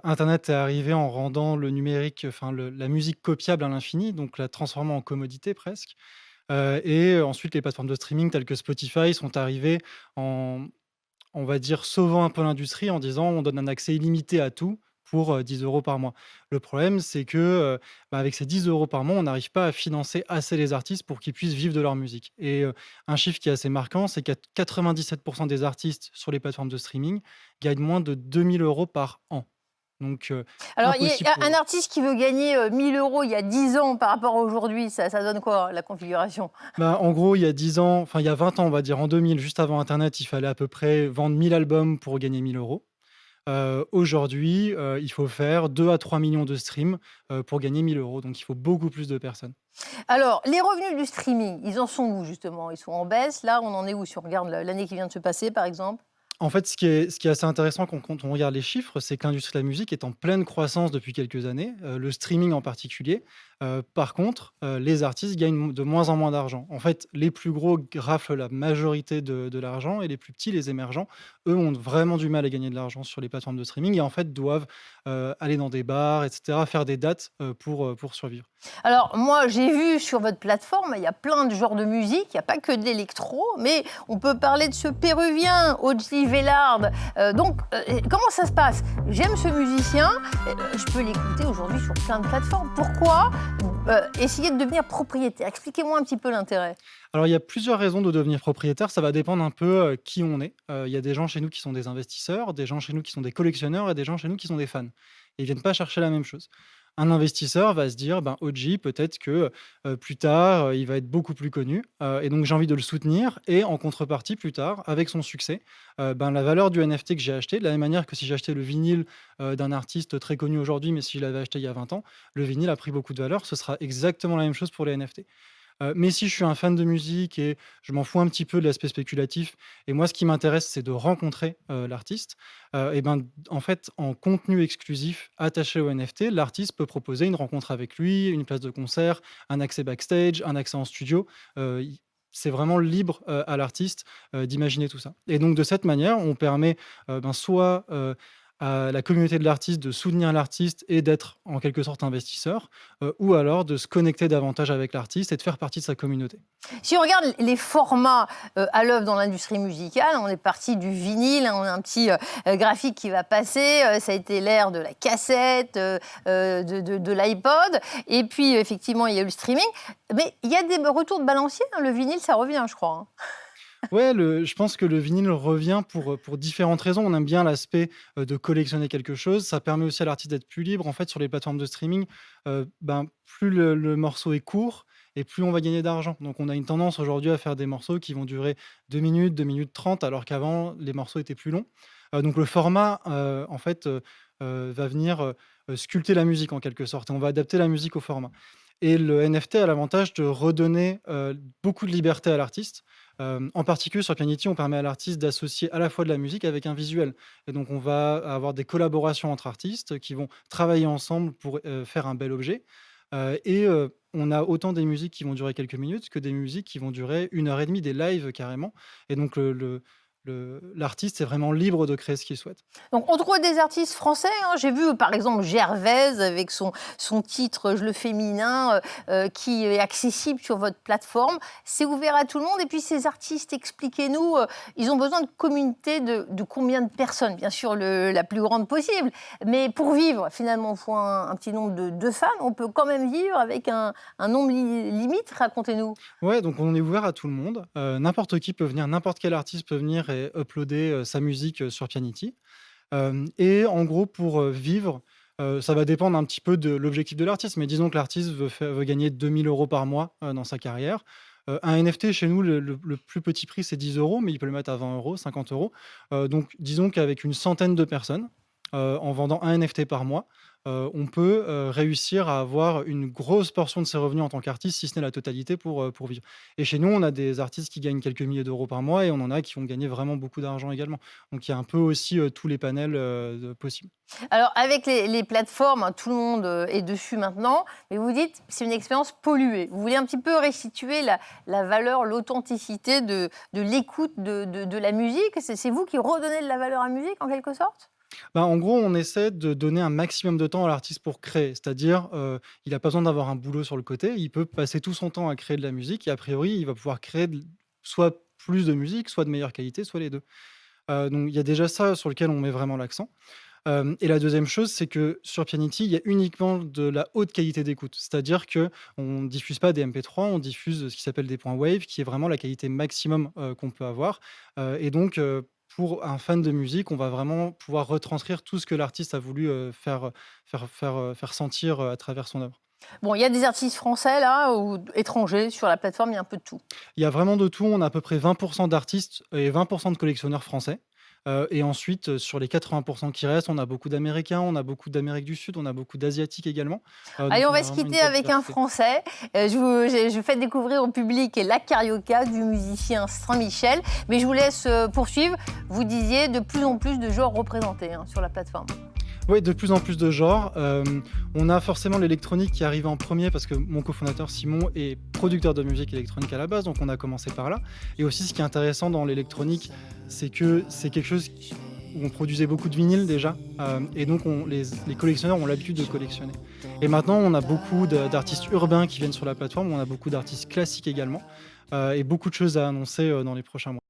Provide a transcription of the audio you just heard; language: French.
Internet est arrivé en rendant le numérique, enfin la musique copiable à l'infini, donc la transformant en commodité presque. Et ensuite les plateformes de streaming telles que Spotify sont arrivées en, on va dire, sauvant un peu l'industrie en disant: «On donne un accès illimité à tout pour, 10 € par mois». Le problème, c'est que, avec ces 10 € par mois, on n'arrive pas à financer assez les artistes pour qu'ils puissent vivre de leur musique et un chiffre qui est assez marquant, c'est qu'à 97 des artistes sur les plateformes de streaming gagnent moins de 2 000 € par an. Donc Alors, il y impossible a un pour. artiste qui veut gagner 1 000 € il y a 10 ans par rapport à aujourd'hui, ça donne quoi, la configuration? Bah, en gros, il y a 10 ans, enfin il y a 20 ans, on va dire, en 2000, juste avant internet, il fallait à peu près vendre 1 000 albums pour gagner 1 000 €. Aujourd'hui, il faut faire 2 à 3 millions de streams, pour gagner 1 000 €, donc il faut beaucoup plus de personnes. Alors, les revenus du streaming, ils en sont où justement? Ils sont en baisse? Là, on en est où si on regarde l'année qui vient de se passer, par exemple? En fait, ce qui est assez intéressant quand on regarde les chiffres, c'est que l'industrie de la musique est en pleine croissance depuis quelques années, le streaming en particulier. Par contre, les artistes gagnent de moins en moins d'argent. En fait, les plus gros raflent la majorité de l'argent et les plus petits, les émergents, eux, ont vraiment du mal à gagner de l'argent sur les plateformes de streaming et en fait doivent, aller dans des bars et cetera, faire des dates, pour survivre. Alors moi, j'ai vu sur votre plateforme, il y a plein de genres de musique, il n'y a pas que de l'électro, mais on peut parler de ce Péruvien, Oji Velard. Comment ça se passe? J'aime ce musicien, je peux l'écouter aujourd'hui sur plein de plateformes. Pourquoi essayer de devenir propriétaire? Expliquez-moi un petit peu l'intérêt. Alors, il y a plusieurs raisons de devenir propriétaire. Ça va dépendre un peu, qui on est. Il y a des gens chez nous qui sont des investisseurs, des gens chez nous qui sont des collectionneurs et des gens chez nous qui sont des fans. Et ils viennent pas chercher la même chose. Un investisseur va se dire: «Ben, Odji, peut-être que, plus tard, il va être beaucoup plus connu, et donc j'ai envie de le soutenir et en contrepartie, plus tard, avec son succès, la valeur du NFT que j'ai acheté, de la même manière que si j'achetais le vinyle, d'un artiste très connu aujourd'hui, mais si je l'avais acheté il y a 20 ans, le vinyle a pris beaucoup de valeur. Ce sera exactement la même chose pour les NFT. Mais si je suis un fan de musique et je m'en fous un petit peu de l'aspect spéculatif et moi ce qui m'intéresse c'est de rencontrer, l'artiste, et ben, en fait, en contenu exclusif attaché au NFT, l'artiste peut proposer une rencontre avec lui, une place de concert, un accès backstage, un accès en studio, i c'est vraiment libre, à l'artiste, d'imaginer tout ça et donc de cette manière, on permet, soit, à la communauté de l'artiste de soutenir l'artiste et d'être en quelque sorte investisseur, ou alors de se connecter davantage avec l'artiste et de faire partie de sa communauté. Si on regarde les formats à l'œuvre dans l'industrie musicale, on est parti du vinyle, hein, on a un petit graphique qui va passer, ça a été l'ère de la cassette, de l'iPod, et puis effectivement il y a eu le streaming, mais il y a des retours de balancier, hein, le vinyle ça revient je crois, hein. Ouais, je pense que le vinyle revient pour différentes raisons. On aime bien l'aspect, de collectionner quelque chose. Ça permet aussi à l'artiste d'être plus libre. En fait, sur les plateformes de streaming, plus le morceau est court et plus on va gagner d'argent. Donc on a une tendance aujourd'hui à faire des morceaux qui vont durer 2 minutes, 2 minutes 30, alors qu'avant les morceaux étaient plus longs. Donc le format, en fait, va venir, sculpter la musique en quelque sorte et on va adapter la musique au format. Et le NFT a l'avantage de redonner, beaucoup de liberté à l'artiste. En particulier sur Pianity, on permet à l'artiste d'associer à la fois de la musique avec un visuel et donc on va avoir des collaborations entre artistes qui vont travailler ensemble pour, faire un bel objet, on a autant des musiques qui vont durer quelques minutes que des musiques qui vont durer 1 heure et demie, des lives carrément et donc l'artiste est vraiment libre de créer ce qu'il souhaite. Donc on trouve des artistes français, hein. J'ai vu par exemple Gervaise avec son titre Je le féminin qui est accessible sur votre plateforme. C'est ouvert à tout le monde. Et puis ces artistes, expliquez-nous, ils ont besoin de communauté de combien de personnes? Bien sûr la plus grande possible. Mais pour vivre, finalement, il faut un petit nombre de fans. On peut quand même vivre avec un nombre limite. Racontez-nous. Ouais, donc on est ouvert à tout le monde, n'importe qui peut venir, n'importe quel artiste peut venir et uploader, sa musique, sur Pianity. Hem Et en gros pour, vivre, ça va dépendre un petit peu de l'objectif de l'artiste, mais disons que l'artiste veut gagner 2 000 € par mois, dans sa carrière. Un NFT chez nous, le plus petit prix, c'est 10 €, mais il peut le mettre à 20 €, 50 €. Donc disons qu'avec une centaine de personnes, en vendant un NFT par mois, on peut, réussir à avoir une grosse portion de ses revenus en tant qu'artiste, si ce n'est la totalité pour vivre. Et chez nous, on a des artistes qui gagnent quelques milliers d'euros par mois et on en a qui vont gagner vraiment beaucoup d'argent également. Donc il y a un peu aussi, tous les panels, de possibles. Alors, avec les plateformes, hein, tout le monde est dessus maintenant, mais vous dites c'est une expérience polluée. Vous voulez un petit peu restituer la valeur, l'authenticité de l'écoute de la musique. C'est vous qui redonnez de la valeur à la musique, en quelque sorte? Bah, en gros, on essaie de donner un maximum de temps à l'artiste pour créer. C'est-à-dire, il a pas besoin d'avoir un boulot sur le côté, il peut passer tout son temps à créer de la musique et a priori, il va pouvoir créer soit plus de musique, soit de meilleure qualité, soit les 2. Donc il y a déjà ça sur lequel on met vraiment l'accent. Et la deuxième chose, c'est que sur Pianity, il y a uniquement de la haute qualité d'écoute. C'est-à-dire qu'on ne diffuse pas des MP3, on diffuse ce qui s'appelle des points wave, qui est vraiment la qualité maximum, qu'on peut avoir. Et donc, pour un fan de musique, on va vraiment pouvoir retranscrire tout ce que l'artiste a voulu, faire sentir, à travers son œuvre. Bon, il y a des artistes français là ou étrangers sur la plateforme, il y a un peu de tout. Il y a vraiment de tout, on a à peu près 20 d'artistes et 20 de collectionneurs français. Et ensuite, sur les 80 qui restent, on a beaucoup d'Américains, on a beaucoup d'Amérique du Sud, on a beaucoup d'Asiatiques également. Donc Allez, on on a va se vraiment une quitter belle avec un diversité. Français. Je fais découvrir au public la carioca du musicien Saint-Michel. Mais je vous laisse poursuivre. Vous disiez de plus en plus de genres représentés sur la plateforme. Oui, de plus en plus de genres. On a forcément l'électronique qui arrive en premier parce que mon cofondateur Simon est producteur de musique électronique à la base, donc on a commencé par là. Et aussi, ce qui est intéressant dans l'électronique, c'est que c'est quelque chose où on produisait beaucoup de vinyles déjà, et donc les collectionneurs ont l'habitude de collectionner. Et maintenant, on a beaucoup d'artistes urbains qui viennent sur la plateforme, on a beaucoup d'artistes classiques également, et beaucoup de choses à annoncer dans les prochains mois.